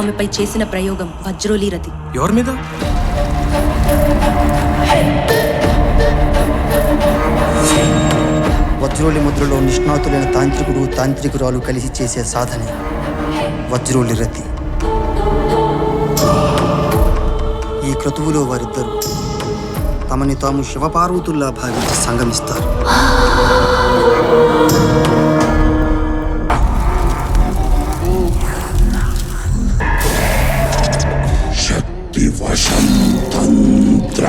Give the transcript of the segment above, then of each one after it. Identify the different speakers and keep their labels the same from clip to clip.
Speaker 1: ఆమెపై చేసిన ప్రయోగం వజ్రోలి రతి.
Speaker 2: ఎవరి మీద?
Speaker 3: వజ్రోలి ముద్రలో నిష్ణాతులైన తాంత్రికుడు తాంత్రికురాలు కలిసి చేసే సాధనే వజ్రోలి రతి. ఈ క్రతువులో వారిద్దరూ తమని తాము శివపార్వతుల్లా భావించి సంగమిస్తారు.
Speaker 4: శక్తివశం తంత్ర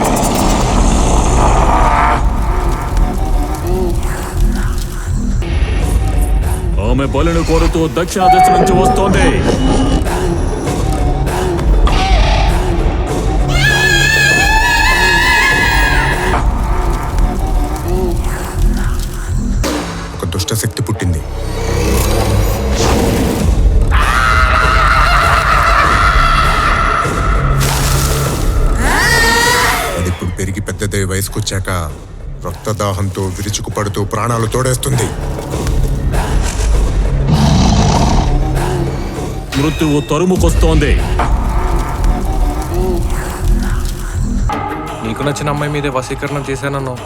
Speaker 5: ఆమె బలిని కోరుతూ దక్షిణ దిశ నుంచి వస్తోంది.
Speaker 4: ఒక దుష్ట శక్తి పుట్టింది. అది ఇప్పుడు పెరిగి పెద్దదై వయసుకొచ్చాక రక్తదాహంతో విరుచుకుపడుతూ ప్రాణాలు తోడేస్తుంది.
Speaker 5: మృత్యువు తరుముకొస్తోంది.
Speaker 2: నీకు నచ్చిన అమ్మాయి మీదే వశీకరణం చేశానన్నావు.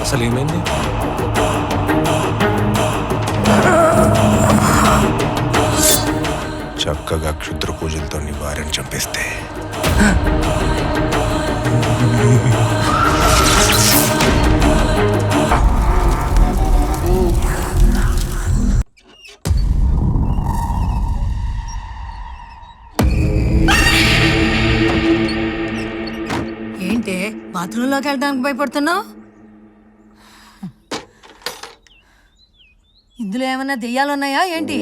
Speaker 2: అసలు ఏమైంది?
Speaker 4: చక్కగా క్షుద్ర పూజలతో నీ భార్యను చంపేస్తే
Speaker 6: ఏంటి బాత్రూంలోకి వెళ్ళడానికి భయపడుతున్నావు? ఇందులో ఏమన్నా దెయ్యాలున్నాయా ఏంటి?